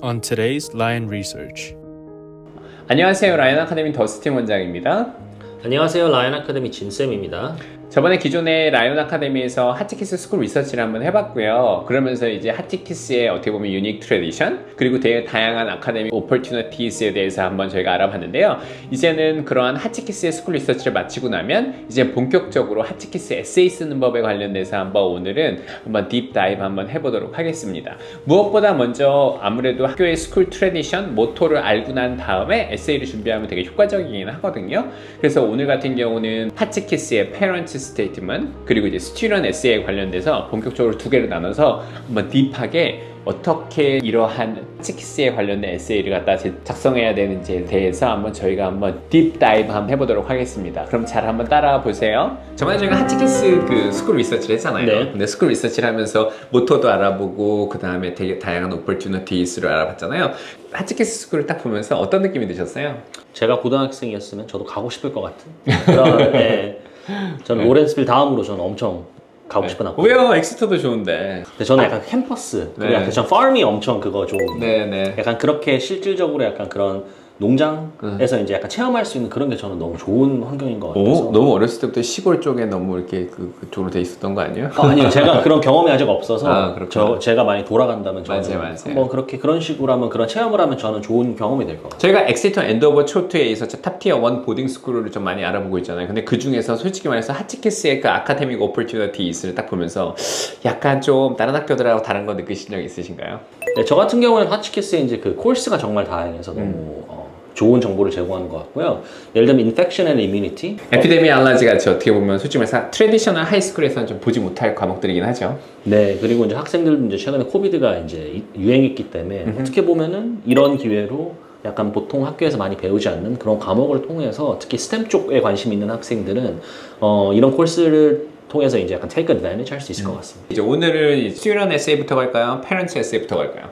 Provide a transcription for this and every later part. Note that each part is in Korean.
on today's Lion Research. 안녕하세요. 라이언 아카데미 더스틴 원장입니다. 안녕하세요. 라이언 아카데미 진쌤입니다. 저번에 기존의 라이언 아카데미에서 하치키스 스쿨 리서치를 한번 해봤고요. 그러면서 이제 하치키스의 어떻게 보면 유닉 트래디션 그리고 되게 다양한 아카데믹 오퍼튜니티스에 대해서 한번 저희가 알아봤는데요. 이제는 그러한 하치키스의 스쿨 리서치를 마치고 나면 이제 본격적으로 하치키스 에세이 쓰는 법에 관련돼서 한번 오늘은 한번 딥 다이브 한번 해보도록 하겠습니다. 무엇보다 먼저 아무래도 학교의 스쿨 트래디션 모토를 알고 난 다음에 에세이를 준비하면 되게 효과적이긴 하거든요. 그래서 오늘 같은 경우는 하치키스의 페런츠 스테이트먼트 그리고 이제 스튜던트 에세이에 관련돼서 본격적으로 두 개를 나눠서 한번 딥하게 어떻게 이러한 하치키스에 관련된 에세이를 갖다 작성해야 되는지에 대해서 한번 저희가 한번 딥 다이브 한번 해보도록 하겠습니다. 그럼 잘 한번 따라와 보세요. 저번에 저희가 하치키스 그 스쿨 리서치를 했잖아요. 네. 근데 스쿨 리서치를 하면서 모토도 알아보고 그 다음에 되게 다양한 오퍼튜니티스를 알아봤잖아요. 하치키스 스쿨을 딱 보면서 어떤 느낌이 드셨어요? 제가 고등학생이었으면 저도 가고 싶을 것 같은 그런 저는 로렌스빌 다음으로 저는 엄청 가고 싶은 학교. 왜요? 엑스터도 좋은데. 근데 저는 약간 캠퍼스 그리고 네. 약간 전 파미 엄청 그거 좀 네네. 약간 그렇게 실질적으로 약간 그런 농장에서 이제 약간 체험할 수 있는 그런 게 저는 너무 좋은 환경인 것 같아서. 오, 너무 어렸을 때부터 시골 쪽에 너무 이렇게 그쪽으로 돼 있었던 거 아니에요? 아니요, 제가 그런 경험이 아직 없어서 그렇구나. 제가 많이 돌아간다면 저는 맞아요. 한번 그런 식으로 하면 그런 체험을 하면 저는 좋은 경험이 될 것 같아요. 저희가 엑세터 엔도버 초트에 있어서 탑티어 1 보딩 스쿨을 좀 많이 알아보고 있잖아요. 근데 그 중에서 솔직히 말해서 하치키스의 그 아카데믹 오퍼튜니티스를 딱 보면서 약간 좀 다른 학교들하고 다른 거 느끼신 적 있으신가요? 네, 저 같은 경우는 하치키스의 이제 그 코र्스가 정말 다양해서 너무 좋은 정보를 제공하는 것 같고요. 예를 들면 Infection and Immunity, 에피데미알러지 같이 어떻게 보면 솔직히 말해서 트래디셔널 하이스쿨에서는 좀 보지 못할 과목들이긴 하죠. 네, 그리고 이제 학생들도 이제 최근에 코비드가 이제 유행했기 때문에 어떻게 보면은 이런 기회로 약간 보통 학교에서 많이 배우지 않는 그런 과목을 통해서 특히 스템 쪽에 관심 있는 학생들은 이런 코र्스를 통해서 이제 약간 take advantage 할 수 있을 것 같습니다. 이제 오늘은 스튜던트 에세이부터 갈까요? 페런츠 에세이부터 갈까요?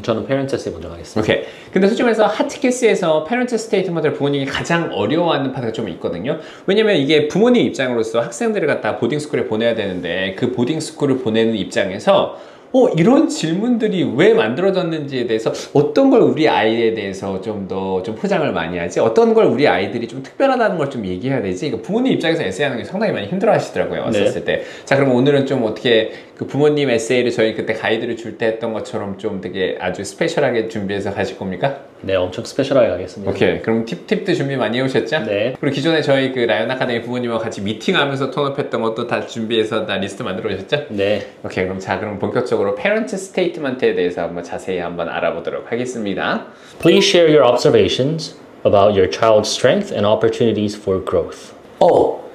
저는 Parents Essay 먼저 가겠습니다. 오케이. 근데 솔직히 말해서 하치키스에서 페런츠 스테이트먼트를 부모님이 가장 어려워하는 파트가 좀 있거든요. 왜냐면 이게 부모님 입장으로서 학생들을 갖다 보딩스쿨에 보내야 되는데 그 보딩스쿨을 보내는 입장에서 이런 질문들이 왜 만들어졌는지에 대해서 어떤 걸 우리 아이에 대해서 좀 더 좀 포장을 많이 하지 어떤 걸 우리 아이들이 좀 특별하다는 걸 좀 얘기해야 되지 부모님 입장에서 에세이하는 게 상당히 많이 힘들어 하시더라고요. 왔었을 때. 자, 그럼 오늘은 좀 어떻게 그 부모님 에세이를 저희 그때 가이드를 줄 때 했던 것처럼 좀 되게 아주 스페셜하게 준비해서 가실 겁니까? 네, 엄청 스페셜하게 가겠습니다. 오케이. 그럼 팁도 준비 많이 해오셨죠? 네. 그리고 기존에 저희 그 라이언 아카데미 부모님과 같이 미팅하면서 톤업했던 것도 다 준비해서 다 리스트 만들어 오셨죠? 네. 오케이. 그럼 본격적으로 페런츠 스테이트먼트에 대해서 한번 자세히 한번 알아보도록 하겠습니다. Please share your observations about your child's strength and opportunities for growth.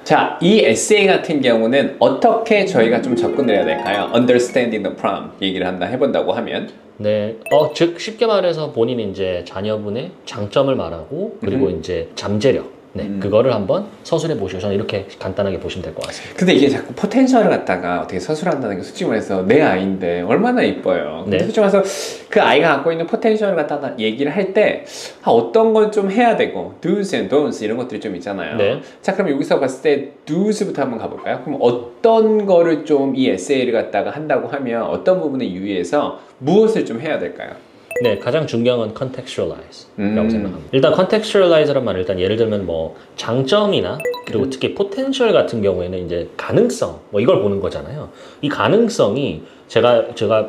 자, 이 에세이 같은 경우는 어떻게 저희가 좀 접근을 해야 될까요? Understanding the problem 얘기를 해본다고 하면 네, 즉 쉽게 말해서 본인이 이제 자녀분의 장점을 말하고 그리고 이제 잠재력, 그거를 한번 서술해 보시고 저는 이렇게 간단하게 보시면 될 것 같습니다. 근데 이게 자꾸 포텐셜을 갖다가 어떻게 서술한다는 게 솔직히 말해서 내 아이인데 얼마나 이뻐요. 근데 솔직히 말해서 그 아이가 갖고 있는 포텐셜을 갖다가 얘기를 할 때 어떤 건 좀 해야 되고 do's and don'ts 이런 것들이 좀 있잖아요. 네. 자, 그럼 여기서 봤을 때 do's부터 한번 가볼까요? 그럼 어떤 거를 좀 이 에세이를 갖다가 한다고 하면 어떤 부분에 유의해서 무엇을 좀 해야 될까요? 네, 가장 중요한 건 contextualize라고 생각합니다. 일단 contextualize란 말은 일단 예를 들면 뭐 장점이나 그리고 특히 potential 같은 경우에는 이제 가능성 이걸 보는 거잖아요. 이 가능성이 제가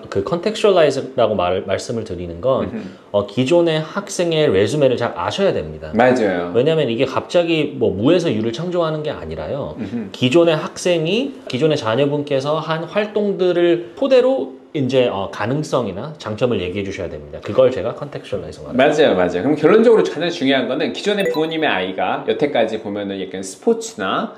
그 contextualize라고 말씀을 드리는 건 기존의 학생의 레주메를 잘 아셔야 됩니다. 맞아요. 왜냐하면 이게 갑자기 뭐 무에서 유를 창조하는 게 아니라요. 기존의 기존의 자녀분께서 한 활동들을 토대로 이제 가능성이나 장점을 얘기해 주셔야 됩니다. 그걸 제가 contextualize 말합니다. 맞아요. 그럼 결론적으로 가장 중요한 거는 기존의 부모님의 아이가 여태까지 보면은 약간 스포츠나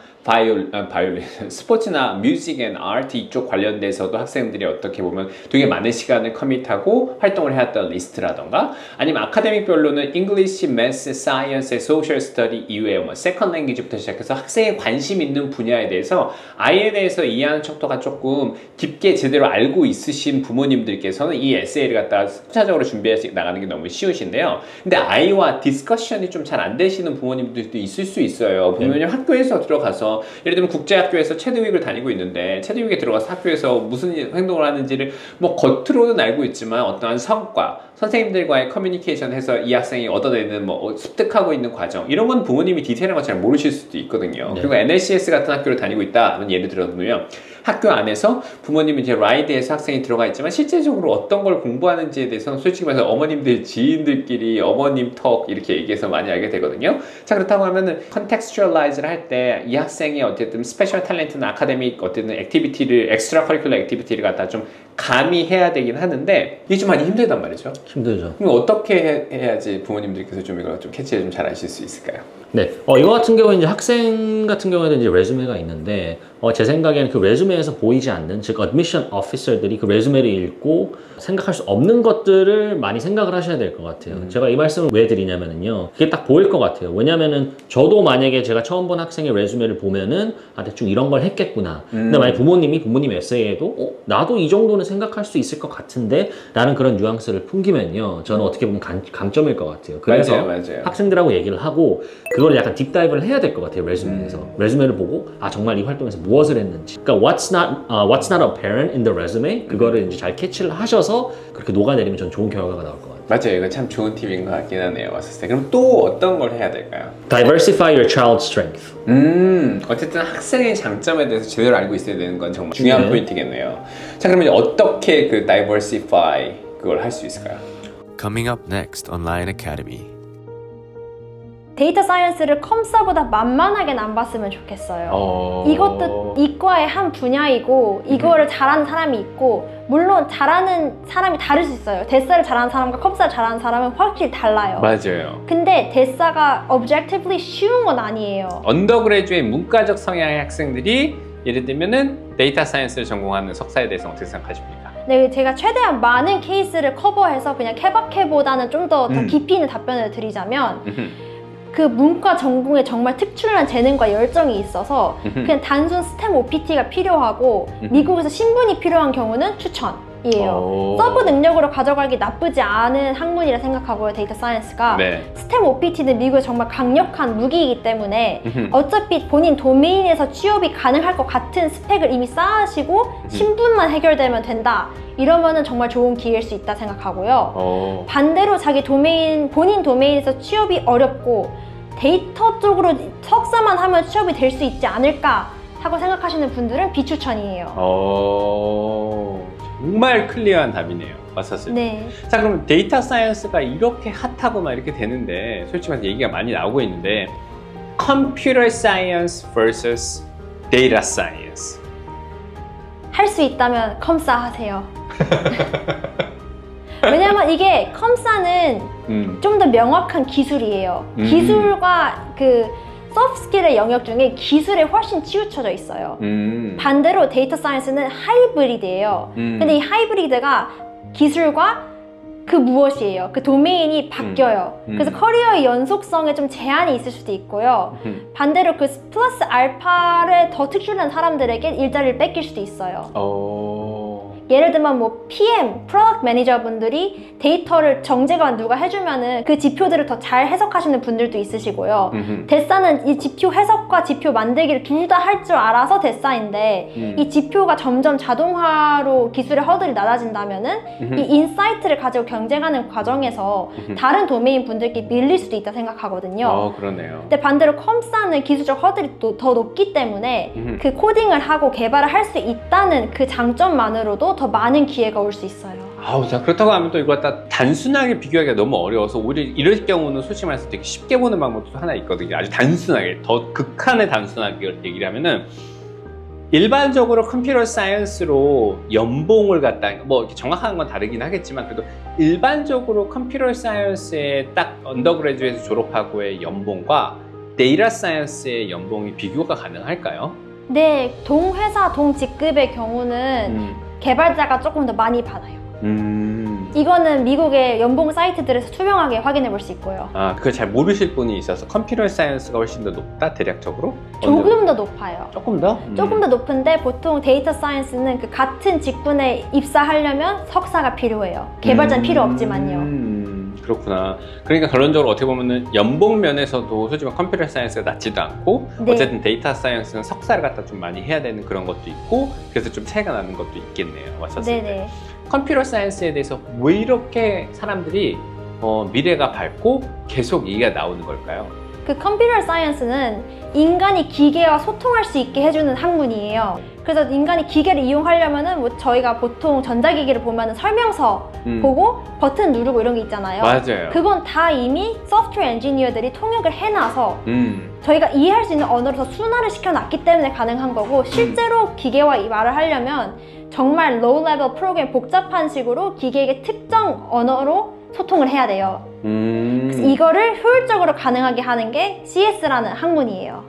스포츠나 뮤직 앤 아트 이쪽 관련돼서도 학생들이 어떻게 보면 되게 많은 시간을 커밋하고 활동을 해왔던 리스트라던가 아니면 아카데믹별로는 잉글리시, 매스, 사이언스, 소셜 스터디 이외에 뭐 세컨 랭귀지부터 시작해서 학생의 관심 있는 분야에 대해서 아이에 대해서 이해하는 척도가 조금 깊게 제대로 알고 있으시 계신 부모님들께서는 이 에세이를 갖다가 순차적으로 준비해서 나가는 게 너무 쉬우신데요. 근데 아이와 디스커션이 좀 잘 안 되시는 부모님들도 있을 수 있어요. 부모님 학교에서 들어가서 예를 들면 국제학교에서 체드윅을 다니고 있는데 체드윅에 들어가서 학교에서 무슨 행동을 하는지를 뭐 겉으로는 알고 있지만 어떠한 성과, 선생님들과의 커뮤니케이션 해서 이 학생이 얻어내는 뭐 습득하고 있는 과정 이런 건 부모님이 디테일한 거 잘 모르실 수도 있거든요. 그리고 NLCS 같은 학교를 다니고 있다 예를 들어보면 학교 안에서 부모님은 이제 라이드에서 학생이 들어가 있지만 실제적으로 어떤 걸 공부하는지에 대해서는 솔직히 말해서 어머님들 지인들끼리 어머님 턱 이렇게 얘기해서 많이 알게 되거든요. 자 그렇다고 하면은 컨텍스츄얼라이즈를 할 때 이 학생이 어쨌든 스페셜 탤런트나 아카데믹 어쨌든 액티비티를 엑스트라 커리큘러 액티비티를 갖다 좀 가미해야 되긴 하는데 이게 좀 많이 힘들단 말이죠. 힘들죠. 그럼 어떻게 해야지 부모님들께서 좀 이걸 좀 캐치를 좀 잘 하실 수 있을까요? 네, 이거 같은 경우는 이제 학생 같은 경우에는 이제 레주메가 있는데, 제 생각에는 그 레주메에서 보이지 않는, 즉, 어드미션 오피서들이 그 레주메를 읽고 생각할 수 없는 것들을 많이 생각을 하셔야 될 것 같아요. 제가 이 말씀을 왜 드리냐면요. 그게 딱 보일 것 같아요. 왜냐면은 저도 만약에 제가 처음 본 학생의 레주메를 보면은, 대충 이런 걸 했겠구나. 근데 만약 부모님 에세이에도, 나도 이 정도는 생각할 수 있을 것 같은데, 라는 그런 뉘앙스를 풍기면요. 저는 어떻게 보면 강점일 것 같아요. 그래서 맞아요. 학생들하고 얘기를 하고, 그걸 약간 딥다이브를 해야 될 것 같아요. 레주메에서. 레주메를 보고 정말 이 활동에서 무엇을 했는지. 그러니까 what's not apparent in the resume 그거를 이제 잘 캐치를 하셔서 그렇게 녹아내리면 전 좋은 결과가 나올 것 같아요. 맞아요. 이거 참 좋은 팁인 것 같긴 하네요. 왔을 때. 그럼 또 어떤 걸 해야 될까요? Diversify your child's strength. 어쨌든 학생의 장점에 대해서 제대로 알고 있어야 되는 건 정말 중요한 포인트겠네요. 자 그러면 어떻게 그 diversify 그걸 할 수 있을까요? Coming up next on Lion Academy. 데이터 사이언스를 컴사보다 만만하게는 안 봤으면 좋겠어요. 이것도 이과의 한 분야이고 이거를 잘하는 사람이 있고 물론 잘하는 사람이 다를 수 있어요. 데사를 잘하는 사람과 컴사를 잘하는 사람은 확실히 달라요. 맞아요. 근데 데사가 objectively 쉬운 건 아니에요. 언더그레주의 문과적 성향의 학생들이 예를 들면은 데이터 사이언스를 전공하는 석사에 대해서 어떻게 생각하십니까? 네, 제가 최대한 많은 케이스를 커버해서 그냥 케바케보다는 좀 더 깊이 있는 답변을 드리자면 그 문과 전공에 정말 특출난 재능과 열정이 있어서 그냥 단순 스템 OPT가 필요하고 미국에서 신분이 필요한 경우는 추천이에요. 서브 능력으로 가져가기 나쁘지 않은 학문이라 생각하고요. 데이터 사이언스가. 스템 OPT는 미국에서 정말 강력한 무기이기 때문에 어차피 본인 도메인에서 취업이 가능할 것 같은 스펙을 이미 쌓으시고 신분만 해결되면 된다. 이러면은 정말 좋은 기회일 수 있다 생각하고요. 반대로 자기 본인 도메인에서 취업이 어렵고 데이터 쪽으로 석사만 하면 취업이 될 수 있지 않을까 하고 생각하시는 분들은 비추천이에요. 정말 클리어한 답이네요. 맞았어요. 네. 자 그럼 데이터 사이언스가 이렇게 핫하고 막 이렇게 되는데 솔직히 말해서 얘기가 많이 나오고 있는데 컴퓨터 사이언스 vs 데이터 사이언스 할 수 있다면 컴사 하세요. 왜냐면 이게 컴사는 좀 더 명확한 기술이에요. 기술과 그 소프트 스킬의 영역 중에 기술에 훨씬 치우쳐져 있어요. 반대로 데이터 사이언스는 하이브리드예요. 근데 이 하이브리드가 기술과 그 무엇이에요. 그 도메인이 바뀌어요. 그래서 커리어의 연속성에 좀 제한이 있을 수도 있고요. 반대로 그 플러스 알파를 더 특출난 사람들에게 일자리를 뺏길 수도 있어요. 예를 들면 뭐 PM, 프로덕트 매니저 분들이 데이터를 정제관 누가 해주면은 그 지표들을 더 잘 해석하시는 분들도 있으시고요. 데사는 이 지표 해석과 지표 만들기를 둘 다 할 줄 알아서 데사인데 이 지표가 점점 자동화로 기술의 허들이 낮아진다면은 이 인사이트를 가지고 경쟁하는 과정에서 다른 도메인 분들께 밀릴 수도 있다 생각하거든요. 그러네요. 근데 반대로 컴사는 기술적 허들이 더 높기 때문에 그 코딩을 하고 개발을 할 수 있다는 그 장점만으로도 더 많은 기회가 올 수 있어요. 자 그렇다고 하면 또 이거 갖다 단순하게 비교하기가 너무 어려워서 오히려 이럴 경우는 솔직히 말해서 되게 쉽게 보는 방법도 하나 있거든요. 아주 단순하게, 더 극한의 단순하게 얘기를 하면은 일반적으로 컴퓨터 사이언스로 연봉을 갖다 뭐 이렇게 정확한 건 다르긴 하겠지만 그래도 일반적으로 컴퓨터 사이언스에 딱 언더그래주에이트 졸업하고의 연봉과 데이터 사이언스의 연봉이 비교가 가능할까요? 네, 동회사 동직급의 경우는 개발자가 조금 더 많이 받아요. 이거는 미국의 연봉 사이트들에서 투명하게 확인해 볼 수 있고요. 아, 그걸 잘 모르실 분이 있어서 컴퓨터 사이언스가 훨씬 더 높다, 대략적으로? 조금 더 높아요. 조금 더? 조금 더 높은데 보통 데이터 사이언스는 그 같은 직군에 입사하려면 석사가 필요해요. 개발자는 필요 없지만요. 그렇구나. 그러니까 결론적으로 어떻게 보면은 연봉 면에서도 솔직히 컴퓨터 사이언스가 낮지도 않고 네. 어쨌든 데이터 사이언스는 석사를 갖다 좀 많이 해야 되는 그런 것도 있고 그래서 좀 차이가 나는 것도 있겠네요. 왔었을 때. 네네. 컴퓨터 사이언스에 대해서 왜 이렇게 사람들이 미래가 밝고 계속 얘기가 나오는 걸까요? 그 컴퓨터 사이언스는 인간이 기계와 소통할 수 있게 해주는 학문이에요. 그래서 인간이 기계를 이용하려면은 뭐 저희가 보통 전자기기를 보면은 설명서 보고 버튼 누르고 이런 게 있잖아요. 맞아요. 그건 다 이미 소프트웨어 엔지니어들이 통역을 해놔서 저희가 이해할 수 있는 언어로 더 순화를 시켜놨기 때문에 가능한 거고 실제로 기계와 이 말을 하려면 정말 로우 레벨 프로그램 복잡한 식으로 기계에게 특정 언어로 소통을 해야 돼요. 그래서 이거를 효율적으로 가능하게 하는 게 CS라는 학문이에요.